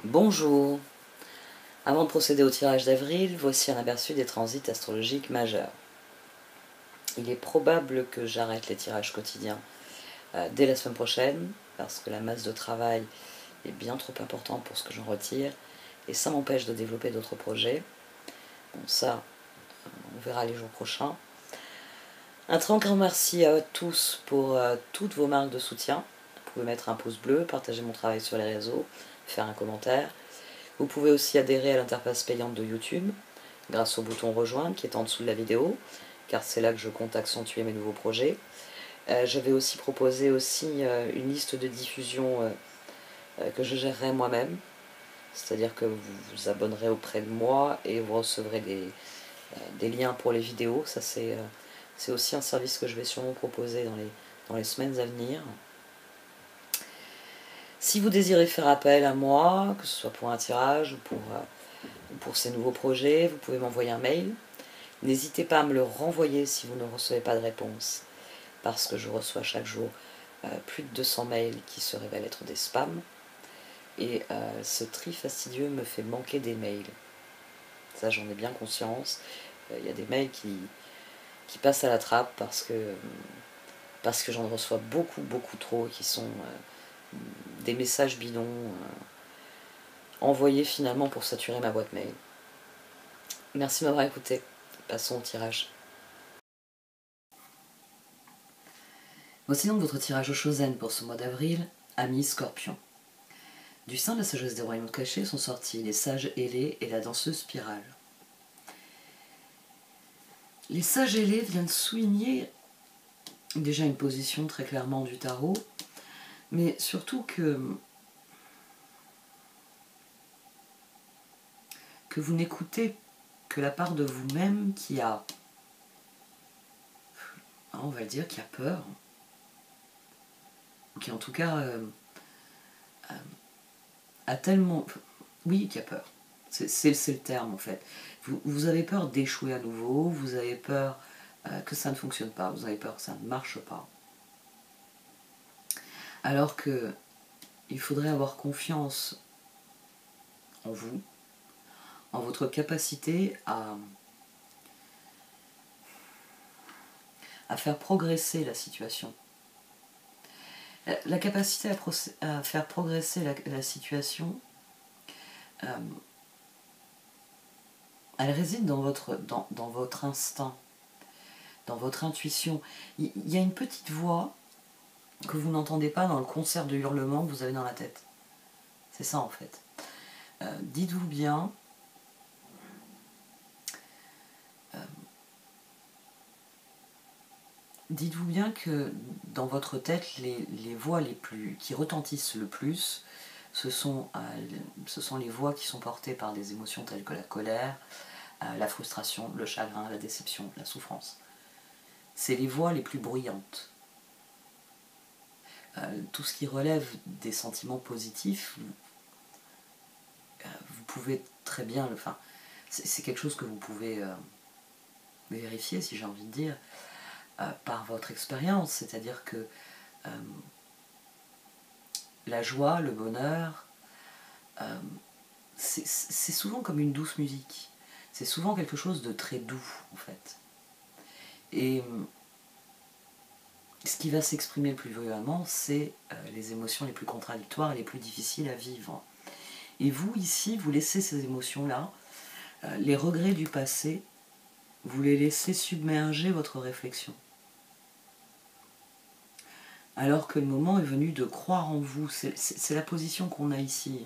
Bonjour. Avant de procéder au tirage d'avril, voici un aperçu des transits astrologiques majeurs. Il est probable que j'arrête les tirages quotidiens dès la semaine prochaine, parce que la masse de travail est bien trop importante pour ce que j'en retire, et ça m'empêche de développer d'autres projets. Bon, ça, on verra les jours prochains. Un très grand merci à tous pour toutes vos marques de soutien. Vous pouvez mettre un pouce bleu, partager mon travail sur les réseaux, faire un commentaire. Vous pouvez aussi adhérer à l'interface payante de YouTube grâce au bouton rejoindre qui est en dessous de la vidéo, car c'est là que je compte accentuer mes nouveaux projets. Je vais aussi proposer une liste de diffusion que je gérerai moi-même, c'est-à-dire que vous vous abonnerez auprès de moi et vous recevrez des liens pour les vidéos. Ça c'est aussi un service que je vais sûrement proposer dans les semaines à venir. Si vous désirez faire appel à moi, que ce soit pour un tirage ou pour ces nouveaux projets, vous pouvez m'envoyer un mail. N'hésitez pas à me le renvoyer si vous ne recevez pas de réponse, parce que je reçois chaque jour plus de 200 mails qui se révèlent être des spams. Et ce tri fastidieux me fait manquer des mails. Ça, j'en ai bien conscience. Il y a des mails qui passent à la trappe parce que j'en reçois beaucoup trop, qui sont des messages bidons envoyés finalement pour saturer ma boîte mail. Merci de m'avoir écouté. Passons au tirage. Voici donc votre tirage au Chosen pour ce mois d'avril, amis Scorpion. Du sein de la sagesse des royaumes cachés sont sortis les sages ailés et la danseuse spirale. Les sages ailés viennent souligner déjà une position très clairement du tarot, mais surtout que vous n'écoutez que la part de vous-même qui a, on va le dire, qui a peur, qui en tout cas a tellement... Oui, qui a peur. C'est le terme en fait. Vous avez peur d'échouer à nouveau, vous avez peur que ça ne fonctionne pas, vous avez peur que ça ne marche pas. Alors que il faudrait avoir confiance en vous, en votre capacité à faire progresser la situation. La capacité à faire progresser la situation, elle réside dans votre instinct, dans votre intuition. Il y a une petite voix que vous n'entendez pas dans le concert de hurlements que vous avez dans la tête. C'est ça en fait. Dites-vous bien, que dans votre tête, les voix qui retentissent le plus, ce sont les voix qui sont portées par des émotions telles que la colère, la frustration, le chagrin, la déception, la souffrance. C'est les voix les plus bruyantes. Tout ce qui relève des sentiments positifs, vous pouvez très bien le... Enfin, c'est quelque chose que vous pouvez vérifier, si j'ai envie de dire, par votre expérience. C'est-à-dire que la joie, le bonheur, c'est souvent comme une douce musique. C'est souvent quelque chose de très doux, en fait. Et ce qui va s'exprimer le plus violemment, c'est les émotions les plus contradictoires et les plus difficiles à vivre. Et vous, ici, vous laissez ces émotions-là, les regrets du passé, vous les laissez submerger votre réflexion. Alors que le moment est venu de croire en vous. C'est la position qu'on a ici.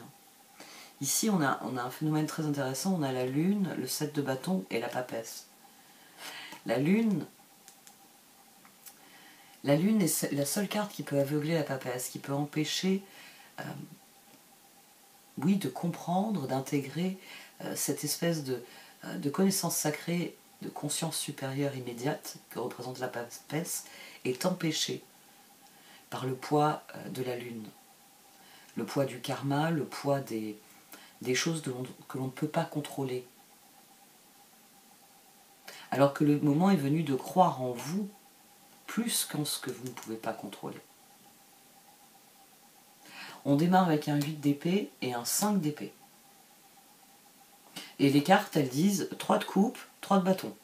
Ici, on a un phénomène très intéressant. On a la lune, le 7 de bâton et la papesse. La lune est la seule carte qui peut aveugler la papesse, qui peut empêcher, oui, de comprendre, d'intégrer cette espèce de connaissance sacrée, de conscience supérieure immédiate que représente la papesse, est empêchée par le poids de la lune. Le poids du karma, le poids des choses que l'on ne peut pas contrôler. Alors que le moment est venu de croire en vous plus qu'en ce que vous ne pouvez pas contrôler. On démarre avec un 8 d'épée et un 5 d'épée. Et les cartes, elles disent 3 de coupe, 3 de bâton.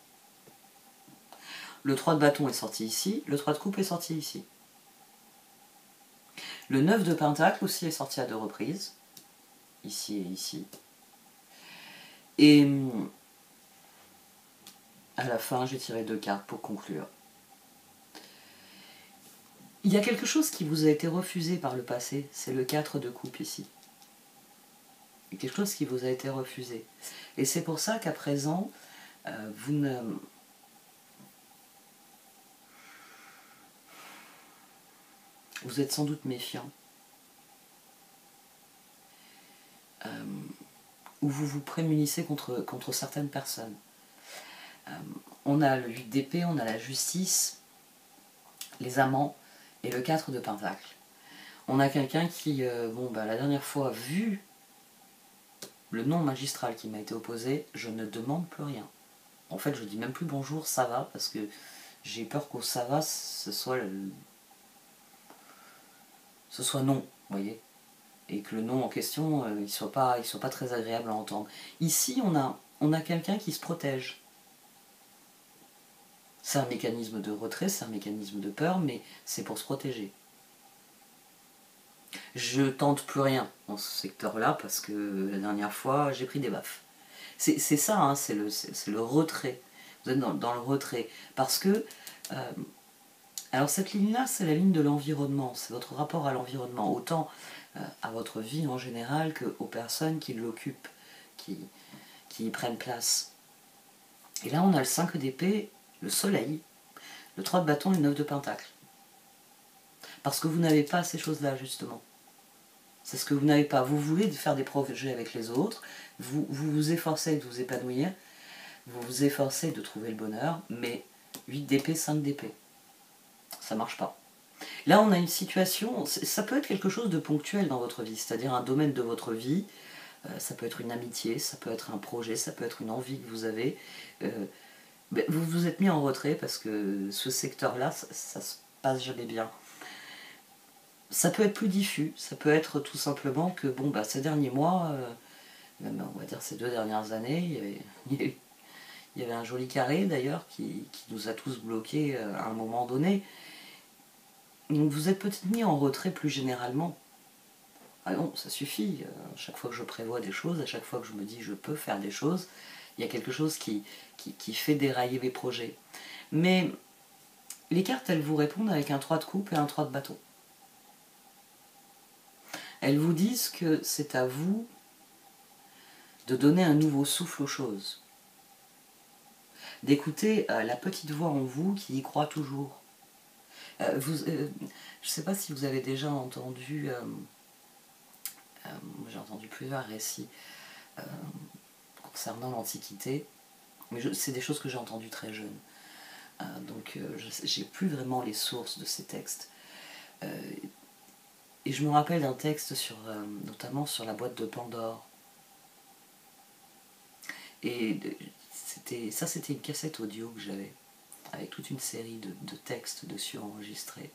Le 3 de bâton est sorti ici, le 3 de coupe est sorti ici. Le 9 de pentacle aussi est sorti à 2 reprises, ici et ici. Et à la fin, j'ai tiré 2 cartes pour conclure. Il y a quelque chose qui vous a été refusé par le passé, c'est le 4 de coupe ici. Il y a quelque chose qui vous a été refusé. Et c'est pour ça qu'à présent, vous êtes sans doute méfiant. Ou vous vous prémunissez contre certaines personnes. On a le 8 d'épée, on a la justice, les amants et le 4 de pentacle. On a quelqu'un qui, la dernière fois, vu le nom magistral qui m'a été opposé, je ne demande plus rien. En fait, je dis même plus bonjour, ça va, parce que j'ai peur qu'au ça va, ce soit non, vous voyez. Et que le nom en question, il soit pas très agréable à entendre. Ici, on a quelqu'un qui se protège. C'est un mécanisme de retrait, c'est un mécanisme de peur, mais c'est pour se protéger. Je tente plus rien dans ce secteur-là parce que la dernière fois, j'ai pris des baffes. C'est ça, hein, c'est le retrait. Vous êtes dans le retrait. Parce que, alors cette ligne-là, c'est la ligne de l'environnement, c'est votre rapport à l'environnement, autant à votre vie en général qu'aux personnes qui l'occupent, qui y prennent place. Et là, on a le 5 d'épée, le soleil, le 3 de bâton et le 9 de pentacle. Parce que vous n'avez pas ces choses-là, justement. C'est ce que vous n'avez pas. Vous voulez faire des projets avec les autres, vous vous efforcez de vous épanouir, vous vous efforcez de trouver le bonheur, mais 8 d'épée, 5 d'épée. Ça marche pas. Là, on a une situation, ça peut être quelque chose de ponctuel dans votre vie, c'est-à-dire un domaine de votre vie, ça peut être une amitié, ça peut être un projet, ça peut être une envie que vous avez. Vous vous êtes mis en retrait parce que ce secteur-là, ça se passe jamais bien. Ça peut être plus diffus, ça peut être tout simplement que, ces derniers mois, même on va dire ces 2 dernières années, il y avait un joli carré d'ailleurs qui nous a tous bloqués à un moment donné. Donc vous êtes peut-être mis en retrait plus généralement. Ah non, ça suffit, à chaque fois que je prévois des choses, à chaque fois que je me dis je peux faire des choses, il y a quelque chose qui fait dérailler mes projets. Mais les cartes, elles vous répondent avec un 3 de coupe et un 3 de bâton. Elles vous disent que c'est à vous de donner un nouveau souffle aux choses. D'écouter la petite voix en vous qui y croit toujours. Je ne sais pas si vous avez déjà entendu, j'ai entendu plusieurs récits concernant l'Antiquité, mais c'est des choses que j'ai entendues très jeune. Donc j'ai plus vraiment les sources de ces textes. Et je me rappelle d'un texte notamment sur la boîte de Pandore. Et c'était une cassette audio que j'avais, avec toute une série de textes dessus enregistrés.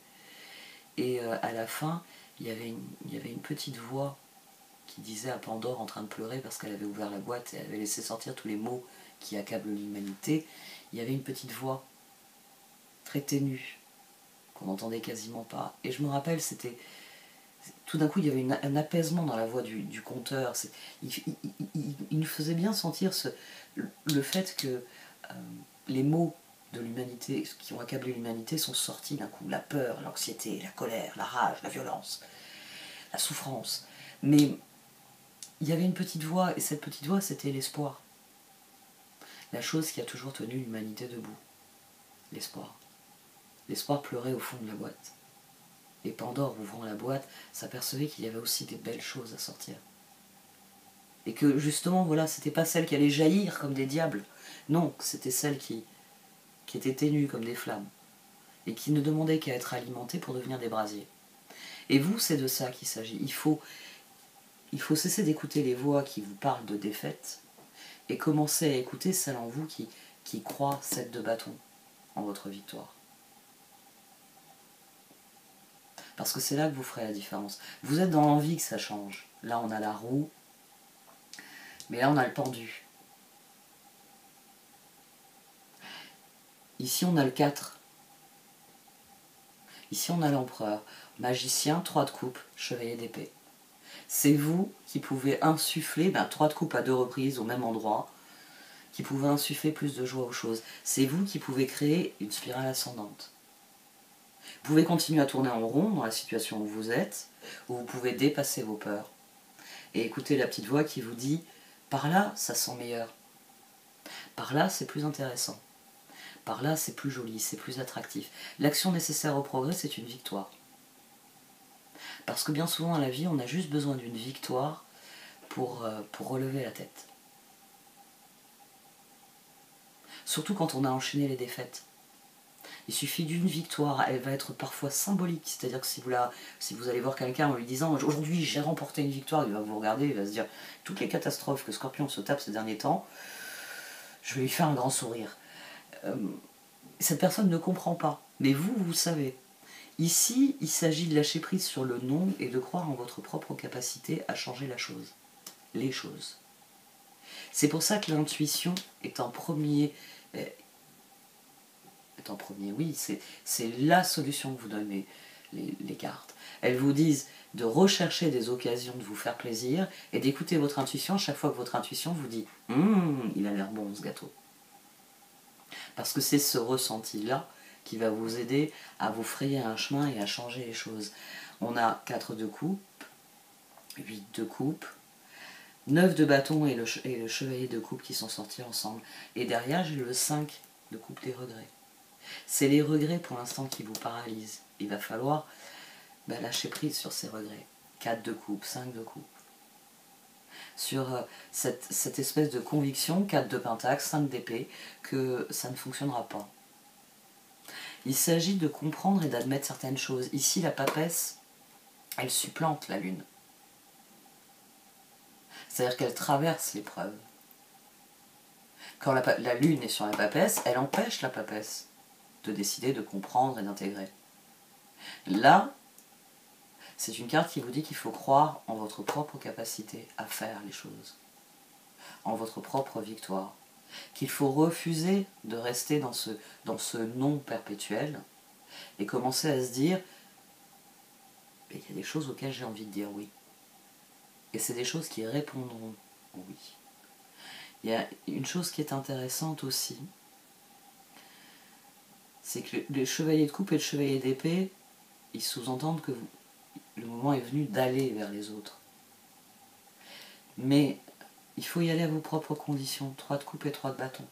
Et à la fin, il y avait une petite voix qui disait à Pandore en train de pleurer parce qu'elle avait ouvert la boîte et elle avait laissé sortir tous les mots qui accablent l'humanité. Il y avait une petite voix très ténue qu'on n'entendait quasiment pas. Et je me rappelle, tout d'un coup, il y avait un apaisement dans la voix du conteur. Il nous faisait bien sentir le fait que les mots de l'humanité, qui ont accablé l'humanité, sont sortis d'un coup. La peur, l'anxiété, la colère, la rage, la violence, la souffrance. Mais il y avait une petite voix, et cette petite voix, c'était l'espoir. La chose qui a toujours tenu l'humanité debout. L'espoir. L'espoir pleurait au fond de la boîte. Et Pandore, ouvrant la boîte, s'apercevait qu'il y avait aussi des belles choses à sortir. Et que justement, voilà, c'était pas celles qui allaient jaillir comme des diables. Non, c'était celles qui étaient ténues comme des flammes. Et qui ne demandaient qu'à être alimentées pour devenir des brasiers. Et vous, c'est de ça qu'il s'agit. Il faut cesser d'écouter les voix qui vous parlent de défaite et commencer à écouter celles en vous qui croient 7 de bâton en votre victoire. Parce que c'est là que vous ferez la différence. Vous êtes dans l'envie que ça change. Là, on a la roue, mais là, on a le pendu. Ici, on a le 4. Ici, on a l'empereur. Magicien, 3 de coupe, chevalier d'épée. C'est vous qui pouvez insuffler 3 de coupe à 2 reprises au même endroit, qui pouvez insuffler plus de joie aux choses. C'est vous qui pouvez créer une spirale ascendante. Vous pouvez continuer à tourner en rond dans la situation où vous êtes, ou vous pouvez dépasser vos peurs. Et écouter la petite voix qui vous dit « par là, ça sent meilleur. Par là, c'est plus intéressant. Par là, c'est plus joli, c'est plus attractif. » L'action nécessaire au progrès, c'est une victoire. Parce que bien souvent, à la vie, on a juste besoin d'une victoire pour relever la tête. Surtout quand on a enchaîné les défaites. Il suffit d'une victoire, elle va être parfois symbolique, c'est-à-dire que si vous allez voir quelqu'un en lui disant « aujourd'hui j'ai remporté une victoire », il va vous regarder, il va se dire « toutes les catastrophes que Scorpion se tape ces derniers temps, je vais lui faire un grand sourire ». Cette personne ne comprend pas, mais vous savez. Ici, il s'agit de lâcher prise sur le non et de croire en votre propre capacité à changer la chose, les choses. C'est pour ça que l'intuition est en premier... oui, c'est la solution que vous donnent les cartes. Elles vous disent de rechercher des occasions de vous faire plaisir et d'écouter votre intuition chaque fois que votre intuition vous dit « il a l'air bon ce gâteau ». Parce que c'est ce ressenti-là qui va vous aider à vous frayer un chemin et à changer les choses. On a 4 de coupe, 8 de coupe, 9 de bâton et le chevalier de coupe qui sont sortis ensemble. Et derrière, j'ai le 5 de coupe des regrets. C'est les regrets pour l'instant qui vous paralysent. Il va falloir lâcher prise sur ces regrets. 4 de coupe, 5 de coupe. Sur cette espèce de conviction, 4 de pentacle, 5 d'épée, que ça ne fonctionnera pas. Il s'agit de comprendre et d'admettre certaines choses. Ici, la papesse, elle supplante la lune. C'est-à-dire qu'elle traverse l'épreuve. Quand la lune est sur la papesse, elle empêche la papesse de décider, de comprendre et d'intégrer. Là, c'est une carte qui vous dit qu'il faut croire en votre propre capacité à faire les choses, en votre propre victoire, qu'il faut refuser de rester dans ce non perpétuel et commencer à se dire il y a des choses auxquelles j'ai envie de dire oui. Et c'est des choses qui répondront oui. Il y a une chose qui est intéressante aussi, c'est que le chevalier de coupe et le chevalier d'épée, ils sous-entendent que le moment est venu d'aller vers les autres. Mais il faut y aller à vos propres conditions, 3 de coupe et 3 de bâton.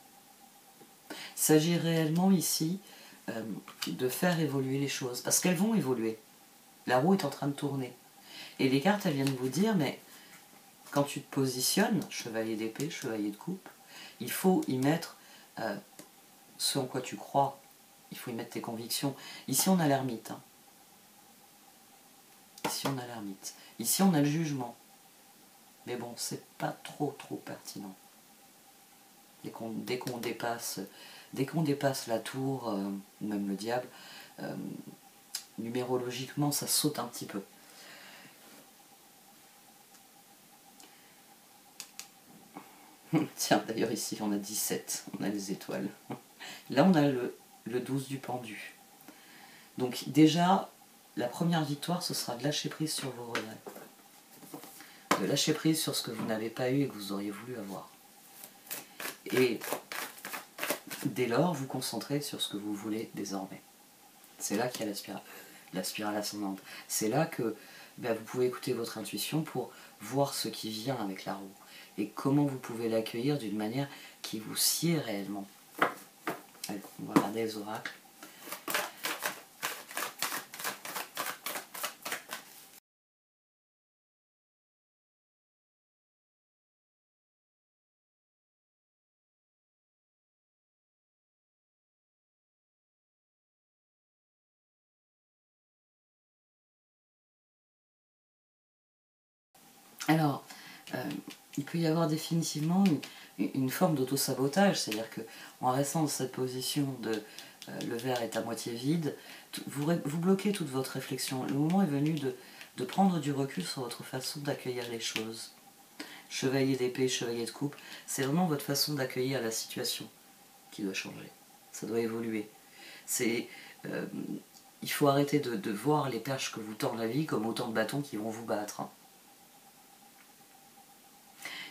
Il s'agit réellement ici de faire évoluer les choses, parce qu'elles vont évoluer. La roue est en train de tourner. Et les cartes, elles viennent vous dire, mais quand tu te positionnes, chevalier d'épée, chevalier de coupe, il faut y mettre ce en quoi tu crois. Il faut y mettre tes convictions. Ici, on a l'ermite. Hein. Ici, on a l'ermite. Ici, on a le jugement. Mais bon, c'est pas trop pertinent. Dès qu'on dépasse la tour, même le diable, numérologiquement, ça saute un petit peu. Tiens, d'ailleurs ici, on a 17, on a les étoiles. Là, on a le 12 du pendu. Donc déjà, la première victoire, ce sera de lâcher prise sur vos regrets. De lâcher prise sur ce que vous n'avez pas eu et que vous auriez voulu avoir. Et dès lors, vous concentrez sur ce que vous voulez désormais. C'est là qu'il y a la spirale ascendante. C'est là que vous pouvez écouter votre intuition pour voir ce qui vient avec la roue. Et comment vous pouvez l'accueillir d'une manière qui vous sied réellement. Allez, on va regarder les oracles. Alors, il peut y avoir définitivement une forme d'auto-sabotage, c'est-à-dire qu'en restant dans cette position le verre est à moitié vide, vous bloquez toute votre réflexion. Le moment est venu de prendre du recul sur votre façon d'accueillir les choses. Chevalier d'épée, chevalier de coupe, c'est vraiment votre façon d'accueillir la situation qui doit changer. Ça doit évoluer. Il faut arrêter de voir les perches que vous tend la vie comme autant de bâtons qui vont vous battre.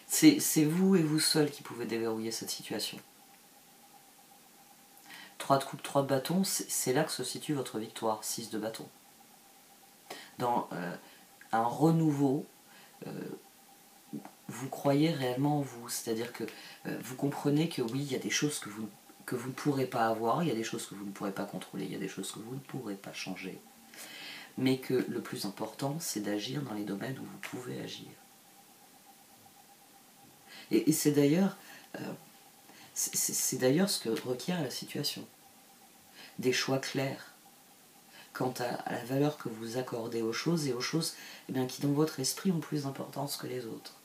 C'est vous et vous seul qui pouvez déverrouiller cette situation. 3 de coupe, 3 de bâton, c'est là que se situe votre victoire, 6 de bâton. Dans un renouveau, vous croyez réellement en vous, c'est-à-dire que vous comprenez que oui, il y a des choses que vous ne pourrez pas avoir, il y a des choses que vous ne pourrez pas contrôler, il y a des choses que vous ne pourrez pas changer, mais que le plus important, c'est d'agir dans les domaines où vous pouvez agir. Et c'est d'ailleurs ce que requiert la situation. Des choix clairs quant à la valeur que vous accordez aux choses, et aux choses qui dans votre esprit ont plus d'importance que les autres.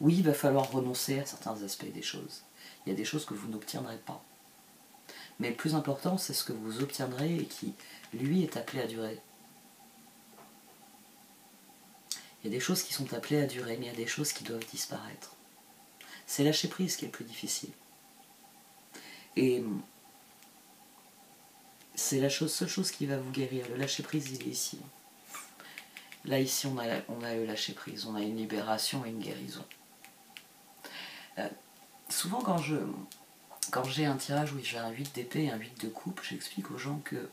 Oui, il va falloir renoncer à certains aspects des choses. Il y a des choses que vous n'obtiendrez pas. Mais le plus important, c'est ce que vous obtiendrez et qui, lui, est appelé à durer. Il y a des choses qui sont appelées à durer, mais il y a des choses qui doivent disparaître. C'est lâcher prise qui est le plus difficile. Et c'est la seule chose qui va vous guérir. Le lâcher prise, il est ici. Là, ici, on a le lâcher prise. On a une libération et une guérison. Souvent, quand j'ai un tirage où j'ai un 8 d'épée et un 8 de coupe, j'explique aux gens que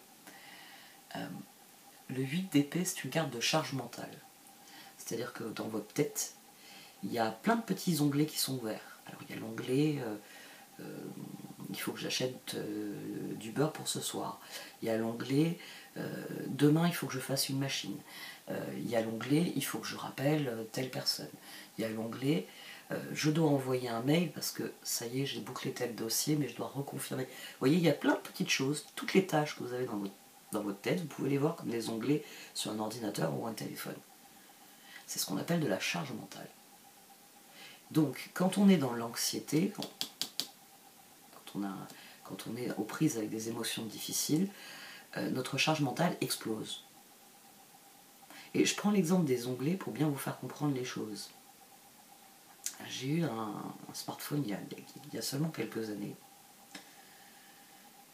le 8 d'épée, c'est une carte de charge mentale. C'est-à-dire que dans votre tête, il y a plein de petits onglets qui sont ouverts. Alors, il y a l'onglet il faut que j'achète du beurre pour ce soir. Il y a l'onglet demain, il faut que je fasse une machine. Il y a l'onglet il faut que je rappelle telle personne. Il y a l'onglet je dois envoyer un mail parce que ça y est, j'ai bouclé tel dossier, mais je dois reconfirmer. Vous voyez, il y a plein de petites choses. Toutes les tâches que vous avez dans votre tête, vous pouvez les voir comme des onglets sur un ordinateur ou un téléphone. C'est ce qu'on appelle de la charge mentale. Donc, quand on est dans l'anxiété, quand on est aux prises avec des émotions difficiles, notre charge mentale explose. Et je prends l'exemple des onglets pour bien vous faire comprendre les choses. J'ai eu un smartphone il y a seulement quelques années.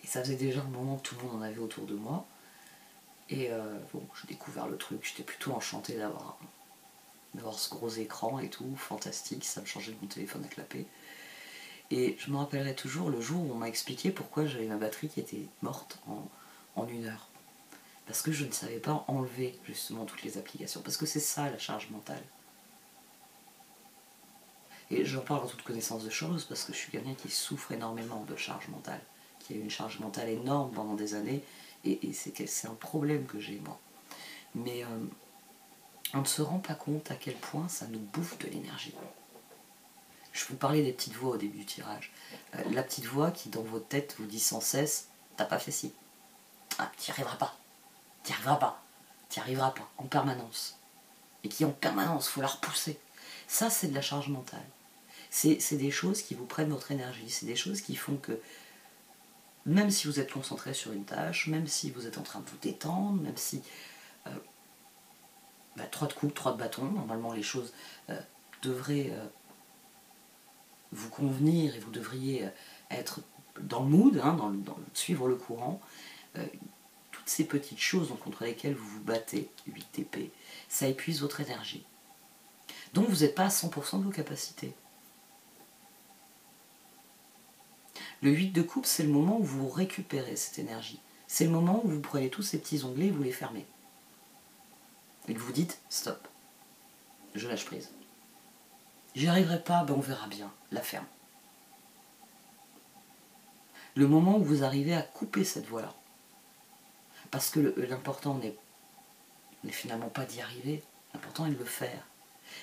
Et ça faisait déjà un moment que tout le monde en avait autour de moi. Et bon, j'ai découvert le truc, j'étais plutôt enchantée d'avoir ce gros écran et tout, fantastique, ça me changeait de mon téléphone à clapper. Et je me rappellerai toujours le jour où on m'a expliqué pourquoi j'avais ma batterie qui était morte en 1 heure. Parce que je ne savais pas enlever justement toutes les applications. Parce que c'est ça la charge mentale. Et j'en parle en toute connaissance de choses parce que je suis quelqu'un qui souffre énormément de charge mentale, qui a eu une charge mentale énorme pendant des années, et c'est un problème que j'ai moi. Mais on ne se rend pas compte à quel point ça nous bouffe de l'énergie. Je vous parlais des petites voix au début du tirage. La petite voix qui dans votre tête vous dit sans cesse « t'as pas fait ci, ah, t'y arriveras pas, t'y arriveras pas, t'y arriveras pas », en permanence. Et qui en permanence, faut la repousser. Ça, c'est de la charge mentale. C'est des choses qui vous prennent votre énergie, c'est des choses qui font que, même si vous êtes concentré sur une tâche, même si vous êtes en train de vous détendre, même si 3 de coupe, 3 de bâton, normalement les choses devraient vous convenir et vous devriez être dans le mood, suivre le courant, toutes ces petites choses contre lesquelles vous vous battez, 8 d'épée, ça épuise votre énergie. Donc vous n'êtes pas à 100% de vos capacités. Le 8 de coupe, c'est le moment où vous récupérez cette énergie. C'est le moment où vous prenez tous ces petits onglets et vous les fermez. Et vous dites, stop, je lâche prise. J'y arriverai pas, ben on verra bien, la ferme. Le moment où vous arrivez à couper cette voie-là. Parce que l'important n'est finalement pas d'y arriver, l'important est de le faire.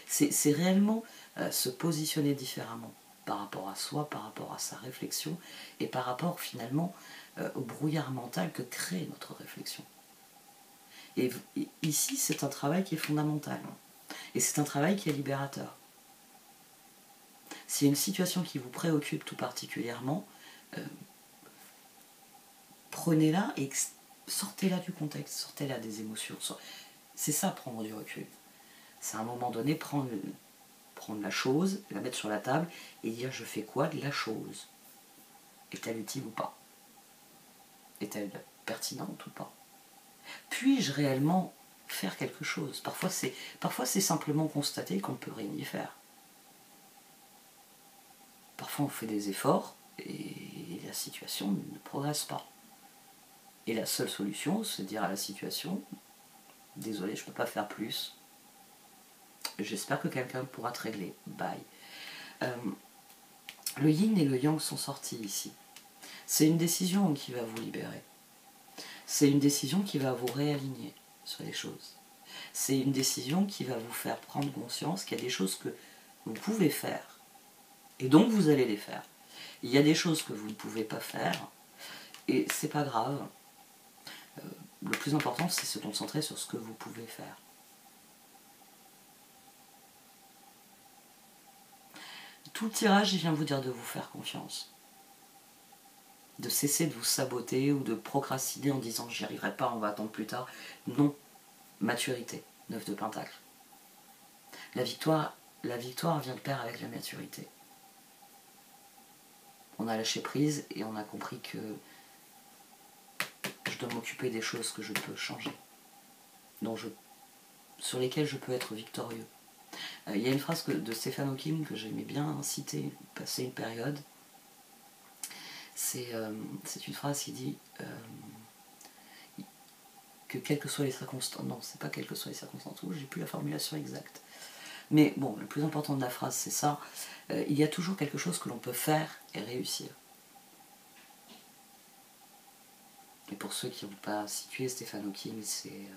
C'est réellement se positionner différemment par rapport à soi, par rapport à sa réflexion, et par rapport finalement au brouillard mental que crée notre réflexion. Et ici, c'est un travail qui est fondamental. Et c'est un travail qui est libérateur. S'il y a une situation qui vous préoccupe tout particulièrement, prenez-la et sortez-la du contexte, sortez-la des émotions. C'est ça, prendre du recul. C'est à un moment donné prendre la chose, la mettre sur la table et dire je fais quoi de la chose? Est-elle utile ou pas? Est-elle pertinente ou pas? Puis-je réellement faire quelque chose? Parfois c'est simplement constater qu'on ne peut rien y faire. Parfois on fait des efforts et la situation ne progresse pas. Et la seule solution, c'est de dire à la situation, désolé, je ne peux pas faire plus. J'espère que quelqu'un pourra te régler. Bye. Le yin et le yang sont sortis ici. C'est une décision qui va vous libérer. C'est une décision qui va vous réaligner sur les choses. C'est une décision qui va vous faire prendre conscience qu'il y a des choses que vous pouvez faire et donc vous allez les faire. Il y a des choses que vous ne pouvez pas faire et c'est pas grave. Le plus important, c'est se concentrer sur ce que vous pouvez faire. Tout le tirage, il vient vous dire de vous faire confiance. De cesser de vous saboter ou de procrastiner en disant j'y arriverai pas, on va attendre plus tard. Non, maturité, 9 de Pentacle. La victoire vient de pair avec la maturité. On a lâché prise et on a compris que je dois m'occuper des choses que je peux changer, sur lesquelles je peux être victorieux. Il y a une phrase de Stephen Hawking que j'aimais bien citer, passer une période. C'est une phrase qui dit que quelles que soient les circonstances, non, c'est pas quelles que soient les circonstances, j'ai plus la formulation exacte. Mais bon, le plus important de la phrase, c'est ça. Il y a toujours quelque chose que l'on peut faire et réussir. Et pour ceux qui n'ont pas situé Stephen Hawking, c'est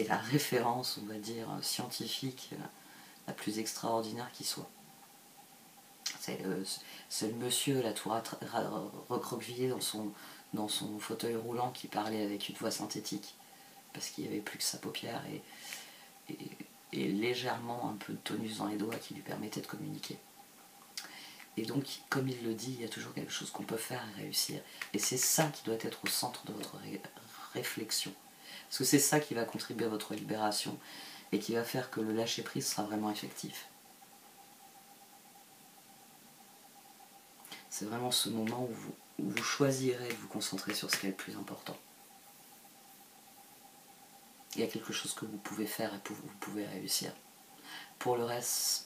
la référence, on va dire, scientifique la plus extraordinaire qui soit. C'est le monsieur, là, tout recroquevillé dans son fauteuil roulant qui parlait avec une voix synthétique, parce qu'il n'y avait plus que sa paupière et légèrement un peu de tonus dans les doigts qui lui permettait de communiquer. Et donc, comme il le dit, il y a toujours quelque chose qu'on peut faire et réussir. Et c'est ça qui doit être au centre de votre réflexion. Parce que c'est ça qui va contribuer à votre libération et qui va faire que le lâcher-prise sera vraiment effectif. C'est vraiment ce moment où vous choisirez de vous concentrer sur ce qui est le plus important. Il y a quelque chose que vous pouvez faire et vous pouvez réussir. Pour le reste,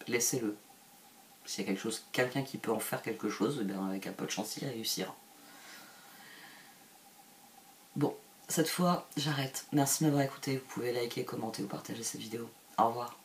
laissez-le. S'il y a quelqu'un qui peut en faire quelque chose, eh bien avec un peu de chance, il réussira. Bon, cette fois, j'arrête. Merci de m'avoir écouté. Vous pouvez liker, commenter ou partager cette vidéo. Au revoir.